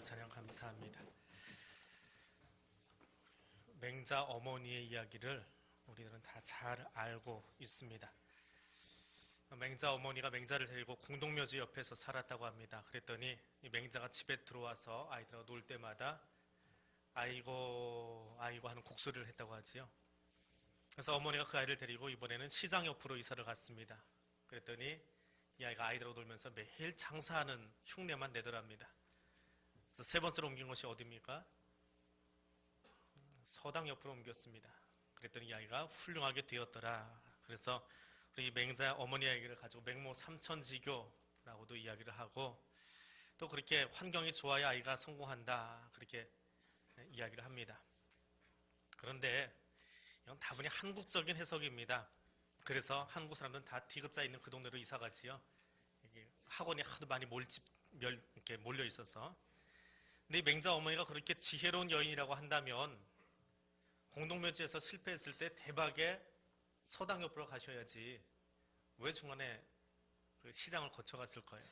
찬양 감사합니다. 맹자 어머니의 이야기를 우리들은 다 잘 알고 있습니다. 맹자 어머니가 맹자를 데리고 공동묘지 옆에서 살았다고 합니다. 그랬더니 이 맹자가 집에 들어와서 아이들하고 놀 때마다 아이고 아이고 하는 곡소리를 했다고 하지요. 그래서 어머니가 그 아이를 데리고 이번에는 시장 옆으로 이사를 갔습니다. 그랬더니 이 아이가 아이들하고 놀면서 매일 장사하는 흉내만 내더랍니다. 그래서 세 번째로 옮긴 곳이 어디입니까? 서당 옆으로 옮겼습니다. 그랬더니 이 아이가 훌륭하게 되었더라. 그래서 우리 맹자 어머니 이야기를 가지고 맹모 삼천지교라고도 이야기를 하고, 또 그렇게 환경이 좋아야 아이가 성공한다, 그렇게 이야기를 합니다. 그런데 이건 다분히 한국적인 해석입니다. 그래서 한국 사람들은 다 디귿자 있는 그 동네로 이사 가지요. 학원이 하도 많이 이렇게 몰려 있어서. 근데 이 맹자 어머니가 그렇게 지혜로운 여인이라고 한다면 공동묘지에서 실패했을 때 대박의 서당 옆으로 가셔야지 왜 중간에 그 시장을 거쳐갔을 거예요?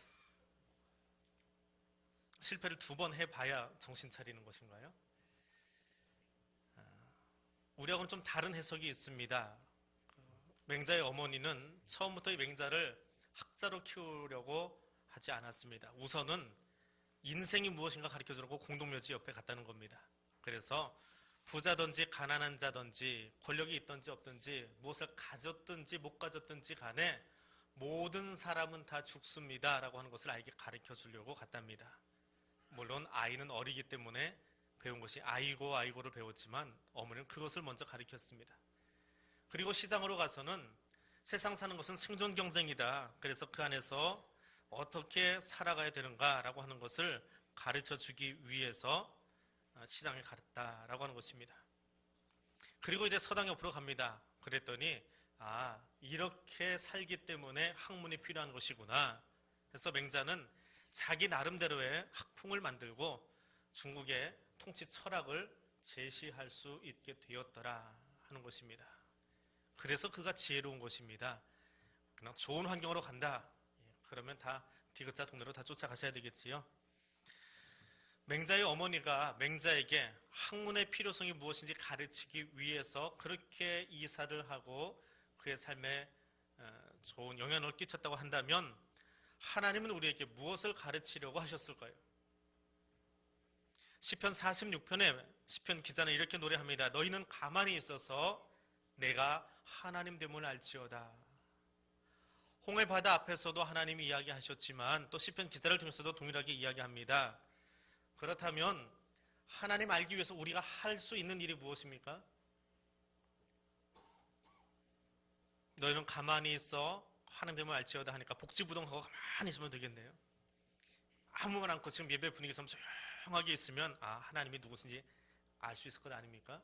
실패를 2번 해봐야 정신 차리는 것인가요? 우리하고는 좀 다른 해석이 있습니다. 맹자의 어머니는 처음부터 이 맹자를 학자로 키우려고 하지 않았습니다. 우선은 인생이 무엇인가 가르쳐주려고 공동묘지 옆에 갔다는 겁니다. 그래서 부자든지 가난한 자든지 권력이 있든지 없든지 무엇을 가졌든지 못 가졌든지 간에 모든 사람은 다 죽습니다 라고 하는 것을 아이에게 가르쳐 주려고 갔답니다. 물론 아이는 어리기 때문에 배운 것이 아이고 아이고를 배웠지만 어머니는 그것을 먼저 가르쳤습니다. 그리고 시장으로 가서는 세상 사는 것은 생존 경쟁이다, 그래서 그 안에서 어떻게 살아가야 되는가라고 하는 것을 가르쳐 주기 위해서 시장에 갔다라고 하는 것입니다. 그리고 이제 서당 옆으로 갑니다. 그랬더니 이렇게 살기 때문에 학문이 필요한 것이구나. 그래서 맹자는 자기 나름대로의 학풍을 만들고 중국의 통치 철학을 제시할 수 있게 되었더라 하는 것입니다. 그래서 그가 지혜로운 것입니다. 그냥 좋은 환경으로 간다, 그러면 다 디귿자 동네로 다 쫓아가셔야 되겠지요. 맹자의 어머니가 맹자에게 학문의 필요성이 무엇인지 가르치기 위해서 그렇게 이사를 하고 그의 삶에 좋은 영향을 끼쳤다고 한다면 하나님은 우리에게 무엇을 가르치려고 하셨을까요? 시편 46편에 시편 기자는 이렇게 노래합니다. 너희는 가만히 있어서 내가 하나님 됨을 알지어다. 홍해 바다 앞에서도 하나님이 이야기하셨지만 또 시편 기자를 통해서도 동일하게 이야기합니다. 그렇다면 하나님 알기 위해서 우리가 할 수 있는 일이 무엇입니까? 너희는 가만히 있어 하나님 됨을 알지어다 하니까 복지부동하고 가만히 있으면 되겠네요. 아무 말 않고 지금 예배 분위기에서 조용하게 있으면 하나님이 누구신지 알 수 있을 것 아닙니까?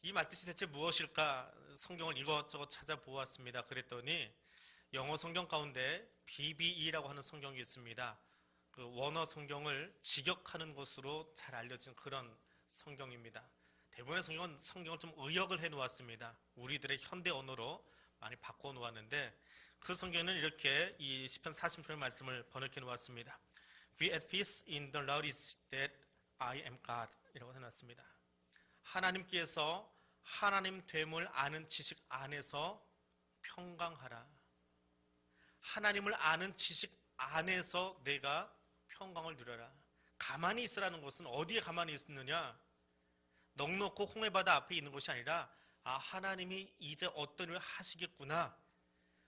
이 말뜻이 대체 무엇일까 성경을 이것저것 찾아보았습니다. 그랬더니 영어 성경 가운데 BBE라고 하는 성경이 있습니다. 그 원어 성경을 직역하는 것으로 잘 알려진 그런 성경입니다. 대부분의 성경을 좀 의역을 해 놓았습니다. 우리들의 현대 언어로 많이 바꿔 놓았는데 그 성경에는 이렇게 이 시편 40편의 말씀을 번역해 놓았습니다. Be at peace in the knowledge that I am God 이라고 해놨습니다. 하나님께서 하나님 됨을 아는 지식 안에서 평강하라. 하나님을 아는 지식 안에서 내가 평강을 누려라. 가만히 있으라는 것은 어디에 가만히 있느냐? 넉넉고 홍해바다 앞에 있는 것이 아니라 하나님이 이제 어떤 일을 하시겠구나,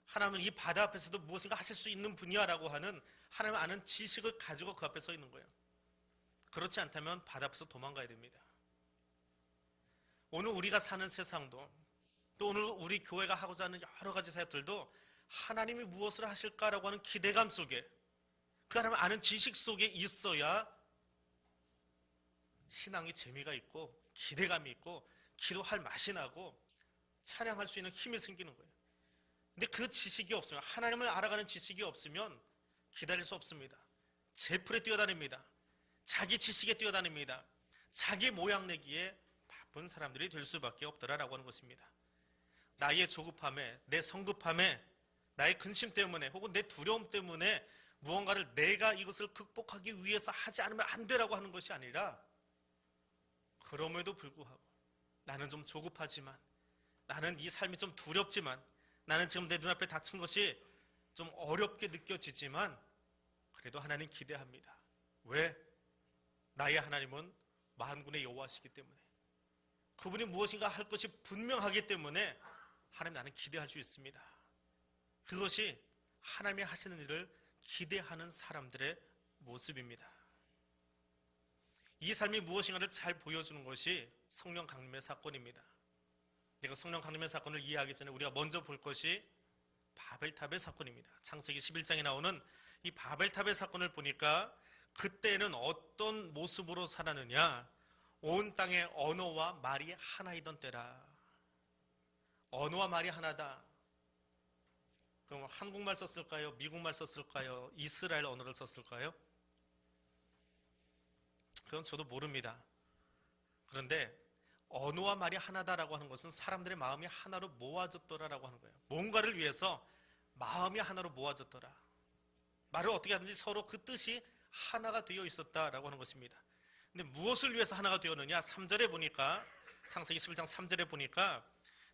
하나님은 이 바다 앞에서도 무엇인가 하실 수 있는 분이야 라고 하는 하나님을 아는 지식을 가지고 그 앞에 서 있는 거예요. 그렇지 않다면 바다 앞에서 도망가야 됩니다. 오늘 우리가 사는 세상도, 또 오늘 우리 교회가 하고자 하는 여러 가지 사역들도 하나님이 무엇을 하실까라고 하는 기대감 속에, 그 하나님을 아는 지식 속에 있어야 신앙이 재미가 있고 기대감이 있고 기도할 맛이 나고 찬양할 수 있는 힘이 생기는 거예요. 근데 그 지식이 없으면, 하나님을 알아가는 지식이 없으면 기다릴 수 없습니다. 제풀에 뛰어다닙니다. 자기 지식에 뛰어다닙니다. 자기 모양 내기에 바쁜 사람들이 될 수밖에 없더라라고 하는 것입니다. 나의 조급함에, 내 성급함에, 나의 근심 때문에 혹은 내 두려움 때문에 무언가를 내가 이것을 극복하기 위해서 하지 않으면 안 되라고 하는 것이 아니라, 그럼에도 불구하고 나는 좀 조급하지만, 나는 이 삶이 좀 두렵지만, 나는 지금 내 눈앞에 닥친 것이 좀 어렵게 느껴지지만 그래도 하나님 기대합니다. 왜? 나의 하나님은 만군의 여호와시기 때문에, 그분이 무엇인가 할 것이 분명하기 때문에 하나님, 나는 기대할 수 있습니다. 그것이 하나님이 하시는 일을 기대하는 사람들의 모습입니다. 이 삶이 무엇인가를 잘 보여주는 것이 성령 강림의 사건입니다. 내가 성령 강림의 사건을 이해하기 전에 우리가 먼저 볼 것이 바벨탑의 사건입니다. 창세기 11장에 나오는 이 바벨탑의 사건을 보니까 그때는 어떤 모습으로 살았느냐, 온 땅의 언어와 말이 하나이던 때라. 언어와 말이 하나다. 그럼 한국말 썼을까요? 미국말 썼을까요? 이스라엘 언어를 썼을까요? 그건 저도 모릅니다. 그런데 언어와 말이 하나다라고 하는 것은 사람들의 마음이 하나로 모아졌더라라고 하는 거예요. 뭔가를 위해서 마음이 하나로 모아졌더라. 말을 어떻게 하든지 서로 그 뜻이 하나가 되어 있었다라고 하는 것입니다. 근데 무엇을 위해서 하나가 되었느냐? 3절에 보니까, 창세기 11장 3절에 보니까,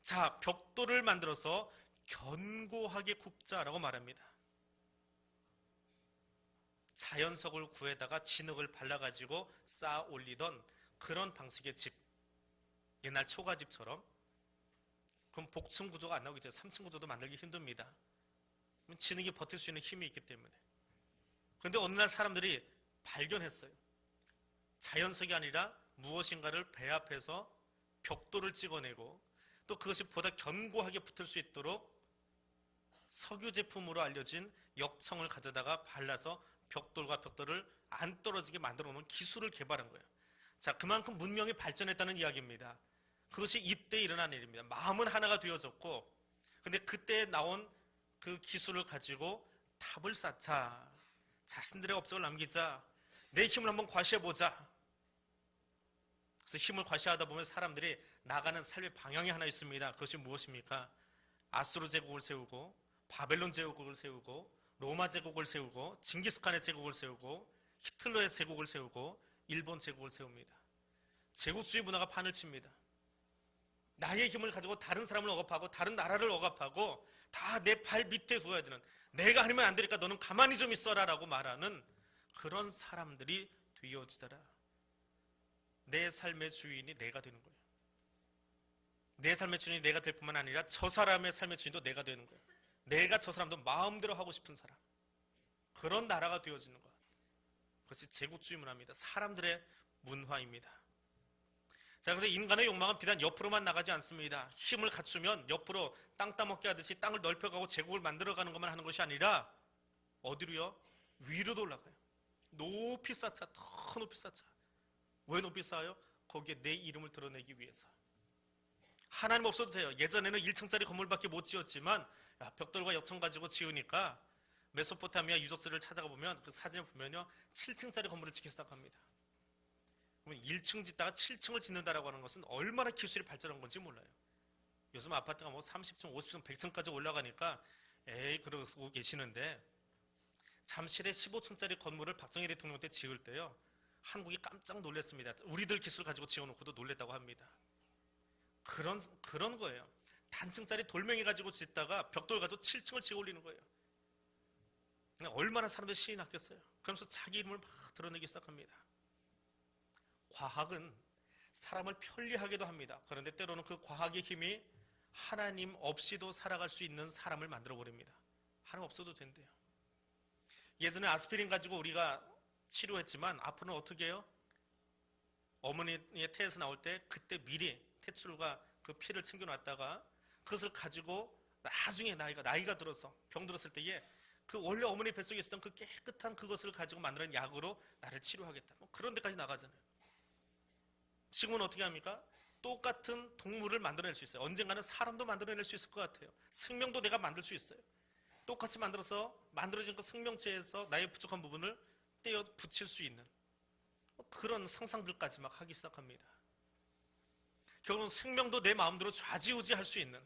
자, 벽돌을 만들어서 견고하게 굽자라고 말합니다. 자연석을 구해다가 진흙을 발라가지고 쌓아 올리던 그런 방식의 집, 옛날 초가집처럼. 그럼 복층 구조가 안 나오겠죠. 3층 구조도 만들기 힘듭니다. 진흙이 버틸 수 있는 힘이 있기 때문에. 그런데 어느 날 사람들이 발견했어요. 자연석이 아니라 무엇인가를 배합해서 벽돌을 찍어내고, 또 그것이 보다 견고하게 붙을 수 있도록 석유 제품으로 알려진 역청을 가져다가 발라서 벽돌과 벽돌을 안 떨어지게 만들어 놓은 기술을 개발한 거예요. 자, 그만큼 문명이 발전했다는 이야기입니다. 그것이 이때 일어난 일입니다. 마음은 하나가 되어졌고, 근데 그때 나온 그 기술을 가지고 탑을 쌓자, 자신들의 업적을 남기자, 내 힘을 한번 과시해보자. 그래서 힘을 과시하다 보면 사람들이 나가는 삶의 방향이 하나 있습니다. 그것이 무엇입니까? 아수르 제국을 세우고, 바벨론 제국을 세우고, 로마 제국을 세우고, 징기스칸의 제국을 세우고, 히틀러의 제국을 세우고, 일본 제국을 세웁니다. 제국주의 문화가 판을 칩니다. 나의 힘을 가지고 다른 사람을 억압하고 다른 나라를 억압하고 다 내 발 밑에 두어야 되는, 내가 하면 안 되니까 너는 가만히 좀 있어라 라고 말하는 그런 사람들이 되어지더라. 내 삶의 주인이 내가 되는 거예요. 내 삶의 주인이 내가 될 뿐만 아니라 저 사람의 삶의 주인도 내가 되는 거예요. 내가 저 사람도 마음대로 하고 싶은 사람, 그런 나라가 되어지는 것. 그것이 제국주의 문화입니다. 사람들의 문화입니다. 자, 그런데 인간의 욕망은 비단 옆으로만 나가지 않습니다. 힘을 갖추면 옆으로 땅 따먹게 하듯이 땅을 넓혀가고 제국을 만들어가는 것만 하는 것이 아니라 어디로요? 위로도 올라가요. 높이 쌓자, 더 높이 쌓자. 왜 높이 쌓아요? 거기에 내 이름을 드러내기 위해서. 하나님 없어도 돼요. 예전에는 1층짜리 건물밖에 못 지었지만, 벽돌과 역청 가지고 지으니까 메소포타미아 유적지를 찾아가 보면 그 사진을 보면요, 7층짜리 건물을 짓기 시작합니다. 그러면 1층 짓다가 7층을 짓는다라고 하는 것은 얼마나 기술이 발전한 건지 몰라요. 요즘 아파트가 뭐 30층, 50층, 100층까지 올라가니까 에이 그러고 계시는데, 잠실에 15층짜리 건물을 박정희 대통령 때 지을 때요, 한국이 깜짝 놀랐습니다. 우리들 기술 가지고 지어놓고도 놀랬다고 합니다. 그런 거예요. 단층짜리 돌멩이 가지고 짓다가 벽돌 가지고 7층을 지어 올리는 거예요. 얼마나 사람들이 신이 났겠어요. 그러면서 자기 이름을 막 드러내기 시작합니다. 과학은 사람을 편리하게도 합니다. 그런데 때로는 그 과학의 힘이 하나님 없이도 살아갈 수 있는 사람을 만들어 버립니다. 하나님 없어도 된대요. 예전에 아스피린 가지고 우리가 치료했지만 앞으로는 어떻게 해요? 어머니의 태에서 나올 때 그때 미리 탯줄과 그 피를 챙겨놨다가 그것을 가지고 나중에 나이가 들어서 병 들었을 때에 그 원래 어머니 뱃속에 있었던 그 깨끗한 그것을 가지고 만드는 약으로 나를 치료하겠다. 뭐 그런 데까지 나가잖아요. 지금은 어떻게 합니까? 똑같은 동물을 만들어낼 수 있어요. 언젠가는 사람도 만들어낼 수 있을 것 같아요. 생명도 내가 만들 수 있어요. 똑같이 만들어서 만들어진 그 생명체에서 나의 부족한 부분을 떼어 붙일 수 있는 그런 상상들까지 막 하기 시작합니다. 결국은 생명도 내 마음대로 좌지우지할 수 있는,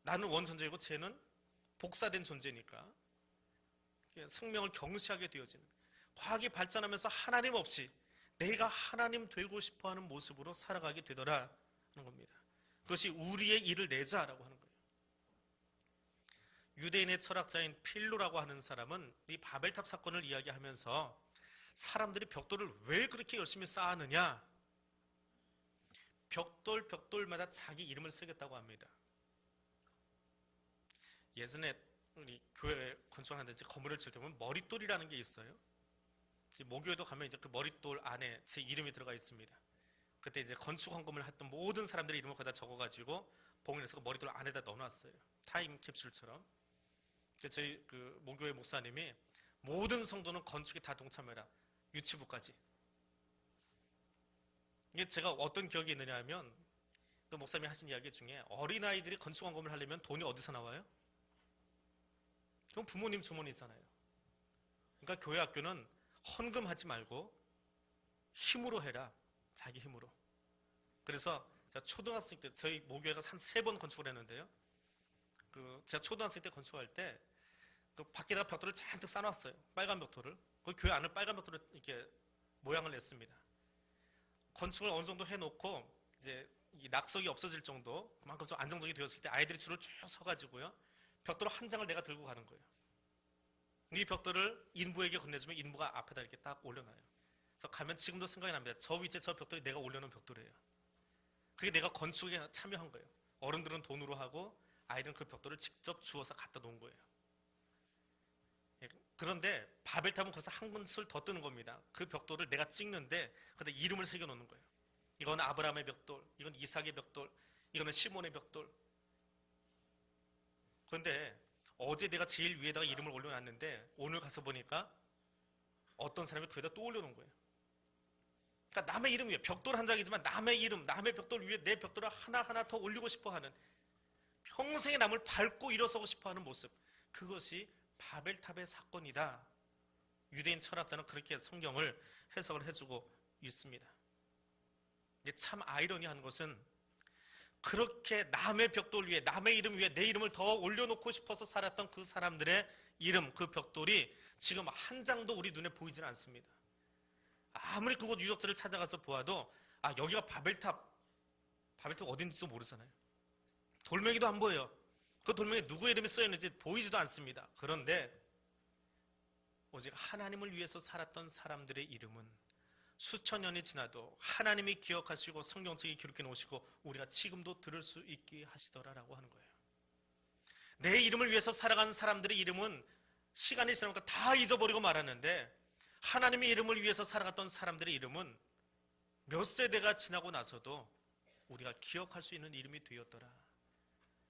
나는 원천적이고 쟤는 복사된 존재니까 생명을 경시하게 되어지는, 과학이 발전하면서 하나님 없이 내가 하나님 되고 싶어하는 모습으로 살아가게 되더라 하는 겁니다. 그것이 우리의 일을 내자라고 하는 거예요. 유대인의 철학자인 필로라고 하는 사람은 이 바벨탑 사건을 이야기하면서 사람들이 벽돌을 왜 그렇게 열심히 쌓았느냐, 벽돌마다 자기 이름을 새겼다고 합니다. 예전에 우리 교회 건축하는데 건물을 칠 때 보면 머릿돌이라는 게 있어요. 모교에도 가면 이제 그 머릿돌 안에 제 이름이 들어가 있습니다. 그때 이제 건축 헌금을 했던 모든 사람들의 이름을 거기다 적어가지고 봉인해서 그 머릿돌 안에다 넣어놨어요. 타임캡슐처럼. 저희 그 모교회 목사님이 모든 성도는 건축에 다 동참해라, 유치부까지. 이게 제가 어떤 기억이 있느냐 하면, 그 목사님이 하신 이야기 중에 어린아이들이 건축 헌금을 하려면 돈이 어디서 나와요? 그럼 부모님 주머니잖아요. 그러니까 교회 학교는 헌금하지 말고 힘으로 해라, 자기 힘으로. 그래서 제가 초등학생 때 저희 모교회가 한 3번 건축을 했는데요, 제가 초등학생 때 건축할 때 그 밖에다가 벽돌을 잔뜩 쌓아놨어요. 빨간 벽돌을. 그 교회 안을 빨간 벽돌을 이렇게 모양을 냈습니다. 건축을 어느 정도 해놓고 이제 이 낙석이 없어질 정도, 그만큼 좀 안정적이 되었을 때 아이들이 줄을 쭉 서가지고요, 벽돌 한 장을 내가 들고 가는 거예요. 이 벽돌을 인부에게 건네주면 인부가 앞에다 이렇게 딱 올려놔요. 그래서 가면 지금도 생각이 납니다. 저 위치에 저 벽돌이 내가 올려놓은 벽돌이에요. 그게 내가 건축에 참여한 거예요. 어른들은 돈으로 하고 아이들은 그 벽돌을 직접 주워서 갖다 놓은 거예요. 그런데 바벨탑은 거기서 한 군술 더 뜨는 겁니다. 그 벽돌을 내가 찍는데 거기다 이름을 새겨놓는 거예요. 이건 아브라함의 벽돌, 이건 이삭의 벽돌, 이거는 시몬의 벽돌. 그런데 어제 내가 제일 위에다가 이름을 올려놨는데 오늘 가서 보니까 어떤 사람이 그에다 또 올려놓은 거예요. 그러니까 남의 이름 위에, 벽돌 한 장이지만 남의 이름, 남의 벽돌 위에 내 벽돌을 하나하나 더 올리고 싶어하는, 평생의 남을 밟고 일어서고 싶어하는 모습, 그것이 바벨탑의 사건이다. 유대인 철학자는 그렇게 성경을 해석을 해주고 있습니다. 참 아이러니한 것은 그렇게 남의 벽돌 위에, 남의 이름 위에 내 이름을 더 올려놓고 싶어서 살았던 그 사람들의 이름, 그 벽돌이 지금 한 장도 우리 눈에 보이지는 않습니다. 아무리 그곳 유적지를 찾아가서 보아도 여기가 바벨탑 어딘지도 모르잖아요. 돌멩이도 안 보여요. 그 돌멩이에 누구의 이름이 써있는지 보이지도 않습니다. 그런데 오직 하나님을 위해서 살았던 사람들의 이름은 수천 년이 지나도 하나님이 기억하시고 성경책에 기록해 놓으시고 우리가 지금도 들을 수 있게 하시더라라고 하는 거예요. 내 이름을 위해서 살아간 사람들의 이름은 시간이 지나니까 다 잊어버리고 말았는데, 하나님의 이름을 위해서 살아갔던 사람들의 이름은 몇 세대가 지나고 나서도 우리가 기억할 수 있는 이름이 되었더라.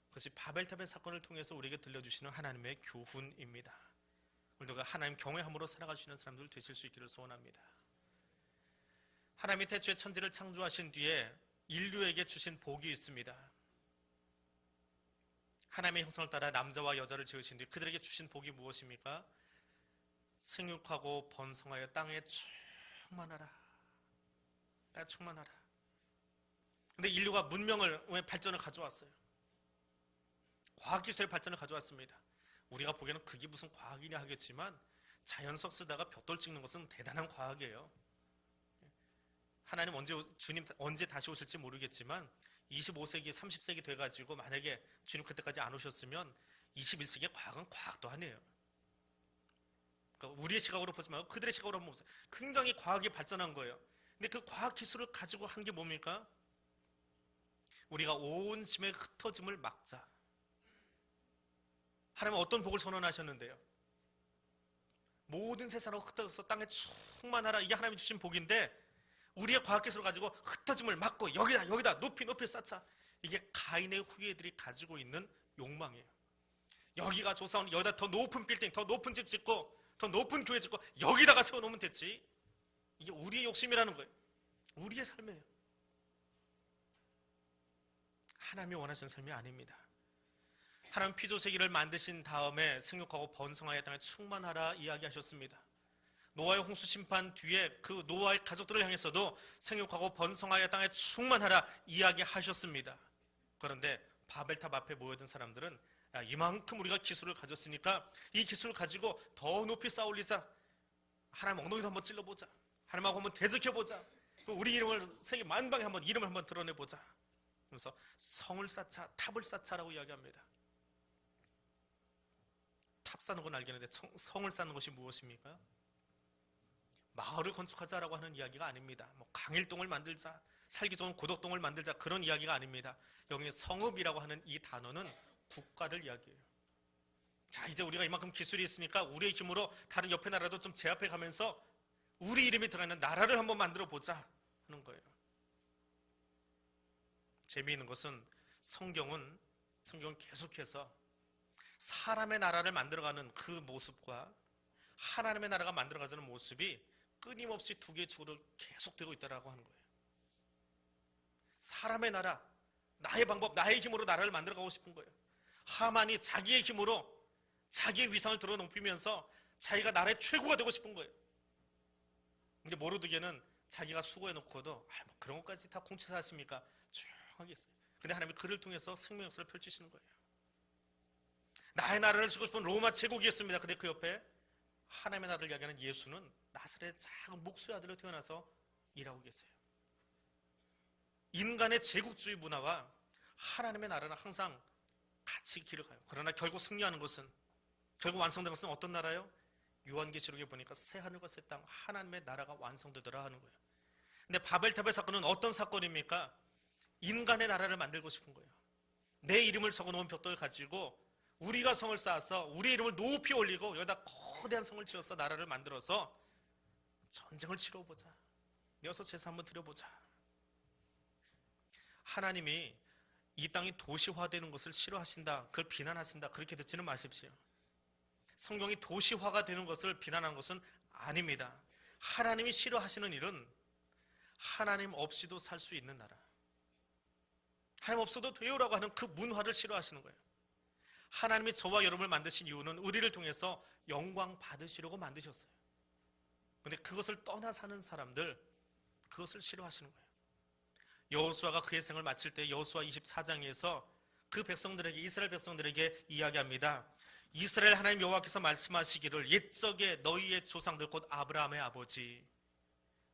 그것이 바벨탑의 사건을 통해서 우리에게 들려주시는 하나님의 교훈입니다. 오늘도 하나님 경외함으로 살아갈 수 있는 사람들 되실 수 있기를 소원합니다. 하나님이 태초에 천지를 창조하신 뒤에 인류에게 주신 복이 있습니다. 하나님의 형상을 따라 남자와 여자를 지으신 뒤 그들에게 주신 복이 무엇입니까? 생육하고 번성하여 땅에 충만하라. 땅에 충만하라. 근데 인류가 문명을, 발전을 가져왔어요. 과학기술의 발전을 가져왔습니다. 우리가 보기에는 그게 무슨 과학이냐 하겠지만 자연석 쓰다가 벽돌 찍는 것은 대단한 과학이에요. 하나님 주님 언제 다시 오실지 모르겠지만 25세기, 30세기 돼가지고 만약에 주님 그때까지 안 오셨으면 21세기의 과학은 과학도 아니에요. 그러니까 우리의 시각으로 보지 말고 그들의 시각으로 한번 보세요. 굉장히 과학이 발전한 거예요. 근데 그 과학 기술을 가지고 한 게 뭡니까? 우리가 온 짐의 흩어짐을 막자. 하나님은 어떤 복을 선언하셨는데요? 모든 세상으로 흩어져서 땅에 충만하라. 이게 하나님이 주신 복인데 우리의 과학기술을 가지고 흩어짐을 막고 여기다 높이 쌓자. 이게 가인의 후예들이 가지고 있는 욕망이에요. 여기가 조사원, 여기다 더 높은 빌딩, 더 높은 집 짓고 더 높은 교회 짓고 여기다가 세워놓으면 됐지. 이게 우리의 욕심이라는 거예요. 우리의 삶이에요. 하나님이 원하시는 삶이 아닙니다. 하나님 피조세계를 만드신 다음에 생육하고 번성하여 땅에 충만하라 이야기하셨습니다. 노아의 홍수 심판 뒤에 그 노아의 가족들을 향해서도 생육하고 번성하여 땅에 충만하라 이야기하셨습니다. 그런데 바벨탑 앞에 모여든 사람들은 야, 이만큼 우리가 기술을 가졌으니까 이 기술을 가지고 더 높이 쌓아 올리자. 하나님 엉덩이도 한번 찔러보자. 하나님하고 한번 대적해보자. 우리 이름을 세계 만방에 한번 이름을 한번 드러내보자. 그래서 성을 쌓자, 탑을 쌓자라고 이야기합니다. 탑 쌓는 건 알겠는데 성을 쌓는 것이 무엇입니까? 마을을 건축하자라고 하는 이야기가 아닙니다. 뭐 강일동을 만들자, 살기 좋은 고덕동을 만들자, 그런 이야기가 아닙니다. 여기 성읍이라고 하는 이 단어는 국가를 이야기해요. 자, 이제 우리가 이만큼 기술이 있으니까 우리의 힘으로 다른 옆에 나라도 좀 제압해 가면서 우리 이름이 들어있는 나라를 한번 만들어 보자 하는 거예요. 재미있는 것은 성경은 계속해서 사람의 나라를 만들어가는 그 모습과 하나님의 나라가 만들어가자는 모습이 끊임없이 두 개의 축으로 계속되고 있다고 하는 거예요. 사람의 나라, 나의 방법, 나의 힘으로 나라를 만들어가고 싶은 거예요. 하만이 자기의 힘으로 자기의 위상을 들어 높이면서 자기가 나라의 최고가 되고 싶은 거예요. 근데 모르드게는 자기가 수고해놓고도 뭐 그런 것까지 다 공치사 하십니까? 조용하게 있어요. 근데 하나님이 그를 통해서 생명 역사를 펼치시는 거예요. 나의 나라를 지고 싶은 로마 제국이었습니다. 근데 그 옆에 하나님의 나라를 이야기하는 예수는 나사렛의 작은 목수의 아들로 태어나서 일하고 계세요. 인간의 제국주의 문화와 하나님의 나라는 항상 같이 길을 가요. 그러나 결국 승리하는 것은, 결국 완성된 것은 어떤 나라요? 요한계시록에 보니까 새 하늘과 새 땅, 하나님의 나라가 완성되더라 하는 거예요. 근데 바벨탑의 사건은 어떤 사건입니까? 인간의 나라를 만들고 싶은 거예요. 내 이름을 적어놓은 벽돌을 가지고 우리가 성을 쌓아서 우리 이름을 높이 올리고 여기다 거대한 성을 지어서 나라를 만들어서 전쟁을 치러보자. 내어서 제사 한번 드려보자. 하나님이 이 땅이 도시화되는 것을 싫어하신다, 그걸 비난하신다, 그렇게 듣지는 마십시오. 성경이 도시화가 되는 것을 비난하는 것은 아닙니다. 하나님이 싫어하시는 일은 하나님 없이도 살 수 있는 나라, 하나님 없어도 돼요라고 하는 그 문화를 싫어하시는 거예요. 하나님이 저와 여러분을 만드신 이유는 우리를 통해서 영광 받으시려고 만드셨어요. 그런데 그것을 떠나 사는 사람들, 그것을 싫어하시는 거예요. 여호수아가 그의 생을 마칠 때 여호수아 24장에서 그 백성들에게, 이스라엘 백성들에게 이야기합니다. 이스라엘 하나님 여호와께서 말씀하시기를 옛적에 너희의 조상들 곧 아브라함의 아버지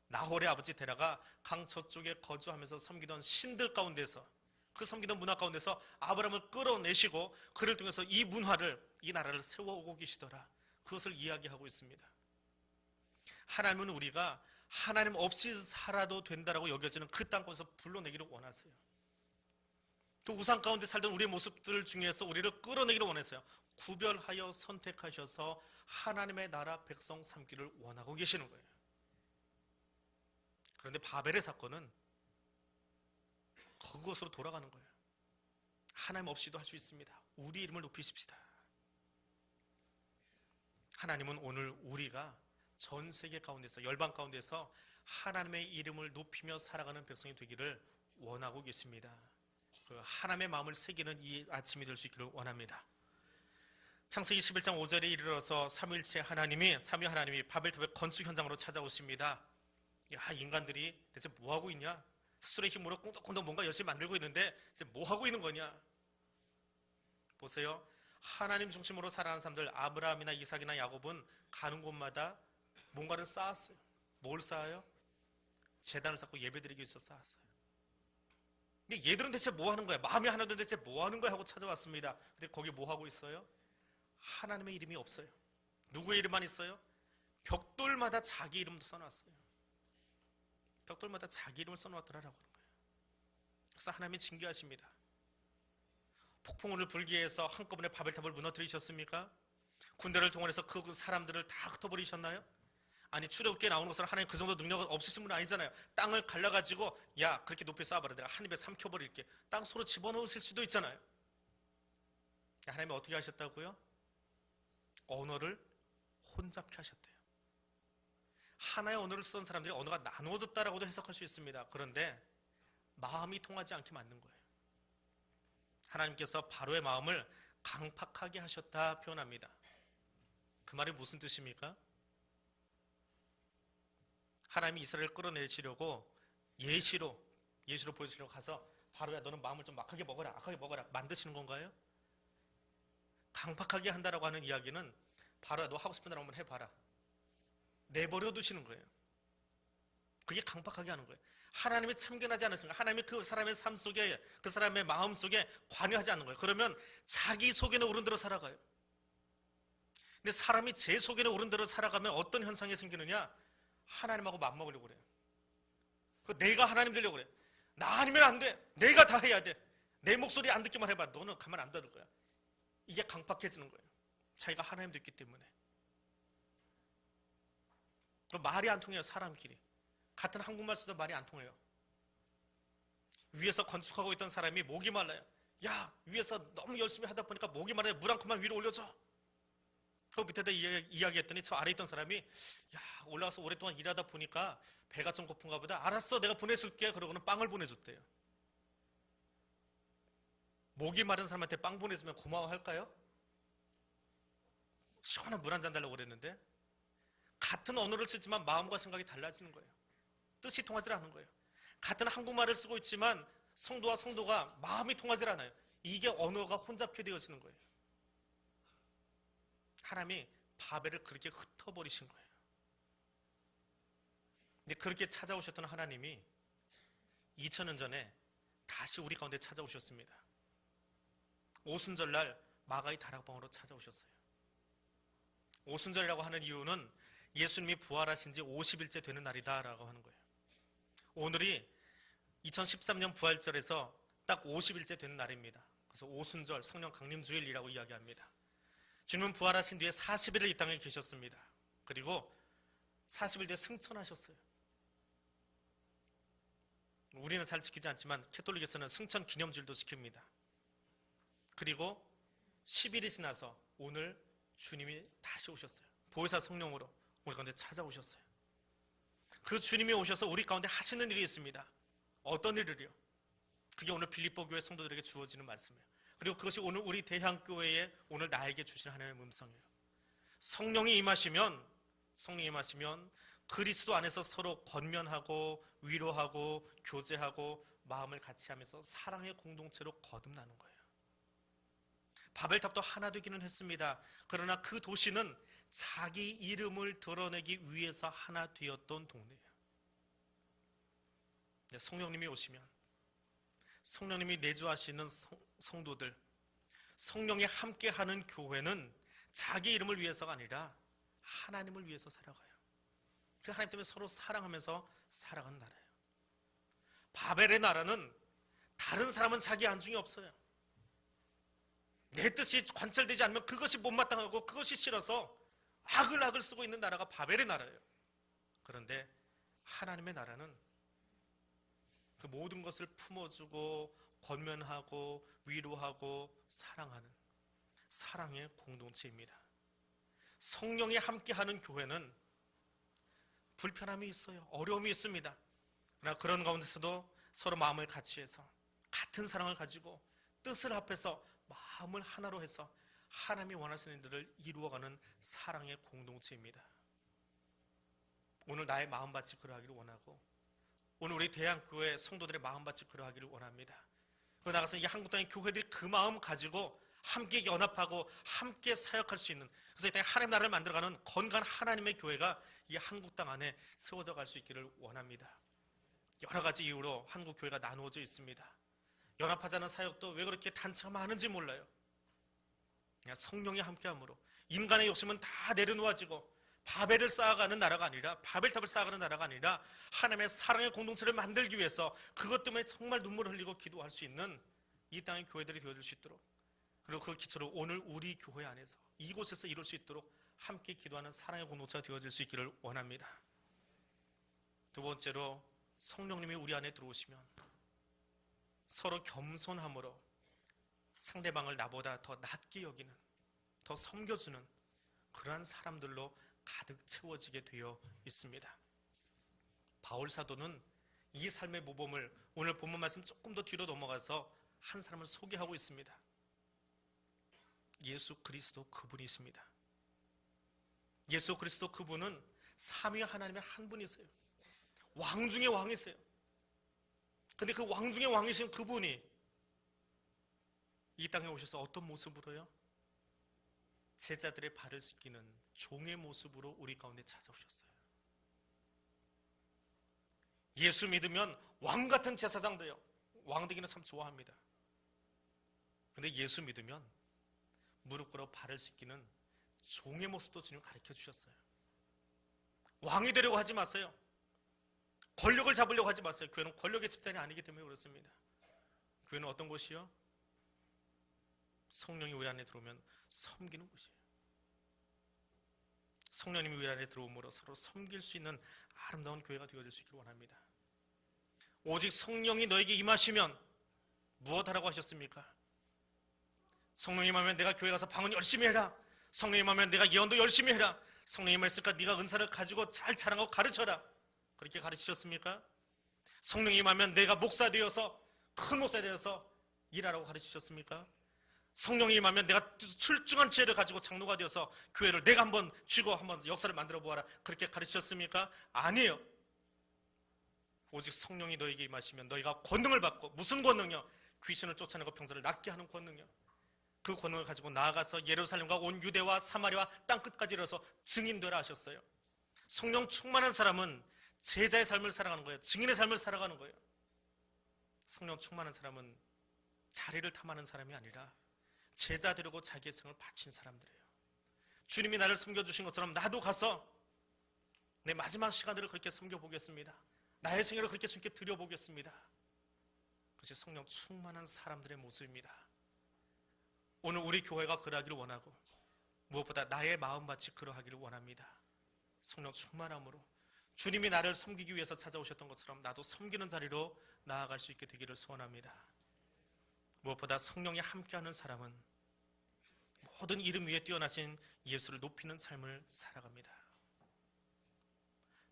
나홀의 아버지 데라가 강 저쪽에 거주하면서 섬기던 신들 가운데서, 그 섬기던 문화 가운데서 아브라함을 끌어내시고 그를 통해서 이 문화를, 이 나라를 세워오고 계시더라. 그것을 이야기하고 있습니다. 하나님은 우리가 하나님 없이 살아도 된다라고 여겨지는 그 땅곳에서 불러내기를 원하세요. 그 우상 가운데 살던 우리의 모습들 중에서 우리를 끌어내기를 원하세요. 구별하여 선택하셔서 하나님의 나라 백성 삼기를 원하고 계시는 거예요. 그런데 바벨의 사건은 그것으로 돌아가는 거예요. 하나님 없이도 할 수 있습니다. 우리 이름을 높이십시다. 하나님은 오늘 우리가 전 세계 가운데서, 열방 가운데서 하나님의 이름을 높이며 살아가는 백성이 되기를 원하고 계십니다. 하나님의 마음을 새기는 이 아침이 될 수 있기를 원합니다. 창세기 11장 5절에 이르러서 삼위일체 하나님이 바벨탑의 건축 현장으로 찾아오십니다. 야, 인간들이 대체 뭐하고 있냐? 스스로의 힘으로 꽁덕꽁덕 뭔가 열심히 만들고 있는데 이제 뭐하고 있는 거냐? 보세요. 하나님 중심으로 살아가는 사람들, 아브라함이나 이삭이나 야곱은 가는 곳마다 뭔가를 쌓았어요. 뭘 쌓아요? 제단을 쌓고 예배드리기 위해서 쌓았어요. 근데 얘들은 대체 뭐 하는 거야? 마음이 하나도 대체 뭐 하는 거야? 하고 찾아왔습니다. 근데 거기 뭐 하고 있어요? 하나님의 이름이 없어요. 누구의 이름만 있어요? 벽돌마다 자기 이름도 써놨어요. 벽돌마다 자기 이름을 써놓았더라라고 하는 거예요. 그래서 하나님이 징계하십니다. 폭풍우를 불게 해서 한꺼번에 바벨탑을 무너뜨리셨습니까? 군대를 동원해서 그 사람들을 다 흩어버리셨나요? 아니, 출애굽기에 나오는 것은 하나님 그 정도 능력은 없으신 분은 아니잖아요. 땅을 갈라가지고 야, 그렇게 높이 쌓아봐라, 내가 한 입에 삼켜버릴게. 땅 서로 집어넣으실 수도 있잖아요. 하나님이 어떻게 하셨다고요? 언어를 혼잡케 하셨대요. 하나의 언어를 쓰던 사람들이 언어가 나누어졌다라고도 해석할 수 있습니다. 그런데 마음이 통하지 않게 만든 거예요. 하나님께서 바로의 마음을 강팍하게 하셨다 표현합니다. 그 말이 무슨 뜻입니까? 하나님이 이스라엘을 끌어내시려고 예시로 보여주려고 가서 바로야, 너는 마음을 좀 막하게 먹어라, 악하게 먹어라 만드시는 건가요? 강팍하게 한다라고 하는 이야기는 바로 너 하고 싶은 대로 한번 해봐라, 내버려 두시는 거예요. 그게 강팍하게 하는 거예요. 하나님이 참견하지 않았습니까? 하나님이 그 사람의 삶 속에, 그 사람의 마음 속에 관여하지 않는 거예요. 그러면 자기 속에는 옳은 대로 살아가요. 근데 사람이 제 속에는 옳은 대로 살아가면 어떤 현상이 생기느냐? 하나님하고 맞먹으려고 그래요. 내가 하나님 되려고 그래. 나 아니면 안 돼. 내가 다 해야 돼. 내 목소리 안 듣기만 해봐. 너는 가만 안 둬둘 거야. 이게 강팍해지는 거예요. 자기가 하나님 됐기 때문에. 말이 안 통해요. 사람끼리. 같은 한국말 써도 말이 안 통해요. 위에서 건축하고 있던 사람이 목이 말라요. 야, 위에서 너무 열심히 하다 보니까 목이 말라요. 물 한 컵만 위로 올려줘. 그 밑에다 이야기했더니 저 아래 있던 사람이, 야, 올라가서 오랫동안 일하다 보니까 배가 좀 고픈가 보다. 알았어, 내가 보내줄게. 그러고는 빵을 보내줬대요. 목이 마른 사람한테 빵 보내주면 고마워할까요? 시원한 물 한 잔 달라고 그랬는데, 같은 언어를 쓰지만 마음과 생각이 달라지는 거예요. 뜻이 통하지 않는 거예요. 같은 한국말을 쓰고 있지만 성도와 성도가 마음이 통하지 않아요. 이게 언어가 혼잡해 되어지는 거예요. 하나님이 바벨을 그렇게 흩어버리신 거예요. 근데 그렇게 찾아오셨던 하나님이 2000년 전에 다시 우리 가운데 찾아오셨습니다. 오순절날 마가의 다락방으로 찾아오셨어요. 오순절이라고 하는 이유는 예수님이 부활하신 지 50일째 되는 날이다 라고 하는 거예요. 오늘이 2013년 부활절에서 딱 50일째 되는 날입니다. 그래서 오순절, 성령 강림주일이라고 이야기합니다. 주님은 부활하신 뒤에 40일을 이 땅에 계셨습니다. 그리고 40일 뒤에 승천하셨어요. 우리는 잘 지키지 않지만 캐톨릭에서는 승천 기념주일도 지킵니다. 그리고 10일이 지나서 오늘 주님이 다시 오셨어요. 보혜사 성령으로 우리 가운데 찾아오셨어요. 그 주님이 오셔서 우리 가운데 하시는 일이 있습니다. 어떤 일을요? 그게 오늘 빌립보 교회 성도들에게 주어지는 말씀이에요. 그리고 그것이 오늘 우리 대향교회에 오늘 나에게 주신 하나님의 음성이에요. 성령이 임하시면 그리스도 안에서 서로 권면하고 위로하고 교제하고 마음을 같이 하면서 사랑의 공동체로 거듭나는 거예요. 바벨탑도 하나 되기는 했습니다. 그러나 그 도시는 자기 이름을 드러내기 위해서 하나 되었던 동네예요. 성령님이 오시면, 성령님이 내주하시는 성도들, 성령이 함께하는 교회는 자기 이름을 위해서가 아니라 하나님을 위해서 살아가요. 그 하나님 때문에 서로 사랑하면서 살아가는 나라예요. 바벨의 나라는 다른 사람은 자기 안중에 없어요. 내 뜻이 관철되지 않으면 그것이 못마땅하고 그것이 싫어서 악을 쓰고 있는 나라가 바벨의 나라예요. 그런데 하나님의 나라는 그 모든 것을 품어주고 권면하고 위로하고 사랑하는 사랑의 공동체입니다. 성령이 함께하는 교회는 불편함이 있어요. 어려움이 있습니다. 그러나 그런 가운데서도 서로 마음을 같이 해서 같은 사랑을 가지고 뜻을 합해서 마음을 하나로 해서 하나님이 원하시는 일들을 이루어가는 사랑의 공동체입니다. 오늘 나의 마음밭이 그러하기를 원하고 오늘 우리 대한교회 성도들의 마음밭이 그러하기를 원합니다. 그리고 나가서 이 한국 땅의 교회들이 그 마음 가지고 함께 연합하고 함께 사역할 수 있는, 그래서 이 땅에 하나님 나라를 만들어가는 건강한 하나님의 교회가 이 한국 땅 안에 세워져 갈 수 있기를 원합니다. 여러 가지 이유로 한국 교회가 나누어져 있습니다. 연합하자는 사역도 왜 그렇게 단체가 많은지 몰라요. 그냥 성령이 함께함으로 인간의 욕심은 다 내려놓아지고 바벨을 쌓아가는 나라가 아니라, 바벨탑을 쌓아가는 나라가 아니라 하나님의 사랑의 공동체를 만들기 위해서 그것 때문에 정말 눈물을 흘리고 기도할 수 있는 이 땅의 교회들이 되어줄 수 있도록, 그리고 그 기초로 오늘 우리 교회 안에서 이곳에서 이룰 수 있도록 함께 기도하는 사랑의 공동체가 되어질 수 있기를 원합니다. 두 번째로, 성령님이 우리 안에 들어오시면 서로 겸손함으로 상대방을 나보다 더 낮게 여기는, 더 섬겨주는 그러한 사람들로 가득 채워지게 되어 있습니다. 바울 사도는 이 삶의 모범을 오늘 본문 말씀 조금 더 뒤로 넘어가서 한 사람을 소개하고 있습니다. 예수 그리스도 그분이 있습니다. 예수 그리스도 그분은 삼위 하나님의 한 분이세요. 왕 중의 왕이세요. 근데 그 왕 중의 왕이신 그분이 이 땅에 오셔서 어떤 모습으로요? 제자들의 발을 씻기는 종의 모습으로 우리 가운데 찾아오셨어요. 예수 믿으면 왕 같은 제사장 돼요. 왕 되기는 참 좋아합니다. 근데 예수 믿으면 무릎 꿇어 발을 씻기는 종의 모습도 주님 가르쳐 주셨어요. 왕이 되려고 하지 마세요. 권력을 잡으려고 하지 마세요. 교회는 권력의 집단이 아니기 때문에 그렇습니다. 교회는 어떤 곳이요? 성령이 우리 안에 들어오면 섬기는 곳이에요. 성령님이 우리 안에 들어옴으로 서로 섬길 수 있는 아름다운 교회가 되어질 수 있기를 원합니다. 오직 성령이 너에게 임하시면 무엇하라고 하셨습니까? 성령님 하면 내가 교회 가서 방언 열심히 해라. 성령님 하면 내가 예언도 열심히 해라. 성령님 했으니까 네가 은사를 가지고 잘 자랑하고 가르쳐라. 그렇게 가르치셨습니까? 성령님 하면 내가 목사 되어서 큰 목사 되어서 일하라고 가르치셨습니까? 성령님 하면 내가 출중한 지혜를 가지고 장로가 되어서 교회를 내가 한번 쥐고 한번 역사를 만들어 보아라. 그렇게 가르치셨습니까? 아니에요. 오직 성령이 너에게 임하시면 너희가 권능을 받고, 무슨 권능이요? 귀신을 쫓아내고 병자를 낫게 하는 권능이요. 그 권능을 가지고 나아가서 예루살렘과 온 유대와 사마리아 땅끝까지 이르러서 증인되라 하셨어요. 성령 충만한 사람은 제자의 삶을 살아가는 거예요. 증인의 삶을 살아가는 거예요. 성령 충만한 사람은 자리를 탐하는 사람이 아니라 제자 되려고 자기의 생을 바친 사람들이에요. 주님이 나를 섬겨주신 것처럼 나도 가서 내 마지막 시간들을 그렇게 섬겨보겠습니다. 나의 생애를 그렇게 주님께 드려보겠습니다. 그것이 성령 충만한 사람들의 모습입니다. 오늘 우리 교회가 그러하기를 원하고, 무엇보다 나의 마음밭이 그러하기를 원합니다. 성령 충만함으로 주님이 나를 섬기기 위해서 찾아오셨던 것처럼 나도 섬기는 자리로 나아갈 수 있게 되기를 소원합니다. 무엇보다 성령이 함께하는 사람은 모든 이름 위에 뛰어나신 예수를 높이는 삶을 살아갑니다.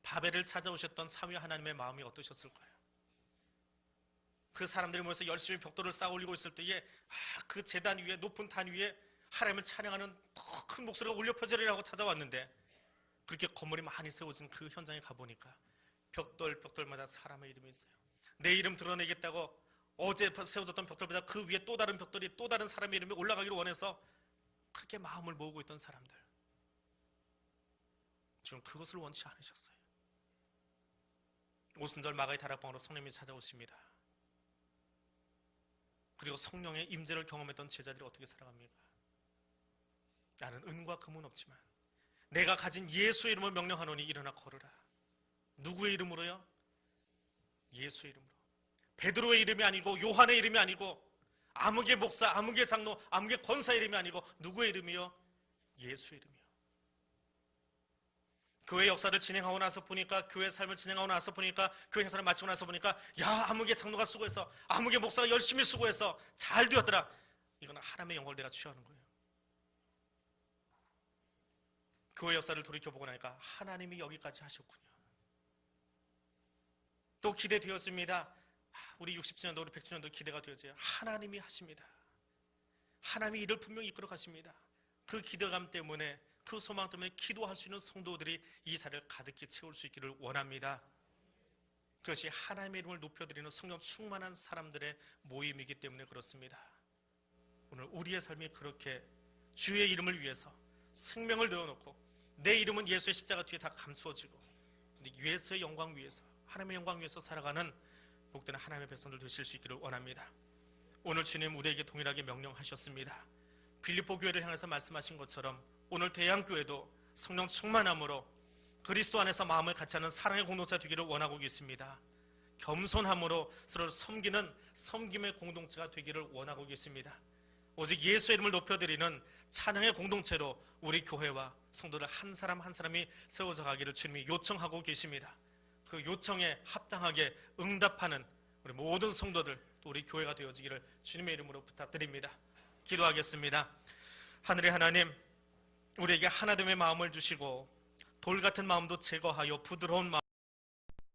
바벨을 찾아오셨던 사위 하나님의 마음이 어떠셨을까요? 그 사람들이 모여서 열심히 벽돌을 쌓아 올리고 있을 때에 그 제단 위에, 높은 단 위에 하나님을 찬양하는 더 큰 목소리가 울려 퍼지리라고 찾아왔는데, 그렇게 건물이 많이 세워진 그 현장에 가보니까 벽돌마다 사람의 이름이 있어요. 내 이름 드러내겠다고 어제 세워졌던 벽돌보다 그 위에 또 다른 벽돌이, 또 다른 사람의 이름이 올라가기를 원해서 그렇게 마음을 모으고 있던 사람들, 지금 그것을 원치 않으셨어요. 오순절 마가의 다락방으로 성령님이 찾아오십니다. 그리고 성령의 임재를 경험했던 제자들이 어떻게 살아갑니까? 나는 은과 금은 없지만 내가 가진 예수의 이름을 명령하노니 일어나 걸으라. 누구의 이름으로요? 예수의 이름으로. 베드로의 이름이 아니고, 요한의 이름이 아니고, 아무개 목사, 아무개 장로, 아무개 권사의 이름이 아니고, 누구의 이름이요? 예수의 이름이요. 교회 역사를 진행하고 나서 보니까, 교회 삶을 진행하고 나서 보니까, 교회 행사를 마치고 나서 보니까, 야, 아무개 장로가 수고해서, 아무개 목사가 열심히 수고해서 잘 되었더라. 이거는 하나님의 영광을 내가 취하는 거예요. 교회 역사를 돌이켜보고 나니까 하나님이 여기까지 하셨군요. 또 기대되었습니다. 우리 60주년도, 우리 100주년도 기대가 되어져요. 하나님이 하십니다. 하나님이 이를 분명히 이끌어 가십니다. 그 기대감 때문에, 그 소망 때문에 기도할 수 있는 성도들이 이 자리를 가득히 채울 수 있기를 원합니다. 그것이 하나님의 이름을 높여드리는 성령 충만한 사람들의 모임이기 때문에 그렇습니다. 오늘 우리의 삶이 그렇게 주의 이름을 위해서 생명을 내어놓고, 내 이름은 예수의 십자가 뒤에 다 감추어지고 예수의 영광 위해서, 하나님의 영광 위해서 살아가는 복되는 하나님의 백성들 되실 수 있기를 원합니다. 오늘 주님 우리에게 동일하게 명령하셨습니다. 빌립보 교회를 향해서 말씀하신 것처럼 오늘 대양교회도 성령 충만함으로 그리스도 안에서 마음을 같이 하는 사랑의 공동체가 되기를 원하고 계십니다. 겸손함으로 서로 섬기는 섬김의 공동체가 되기를 원하고 계십니다. 오직 예수의 이름을 높여드리는 찬양의 공동체로 우리 교회와 성도들 한 사람 한 사람이 세워져 가기를 주님이 요청하고 계십니다. 그 요청에 합당하게 응답하는 우리 모든 성도들, 또 우리 교회가 되어지기를 주님의 이름으로 부탁드립니다. 기도하겠습니다. 하늘의 하나님, 우리에게 하나됨의 마음을 주시고 돌 같은 마음도 제거하여 부드러운 마음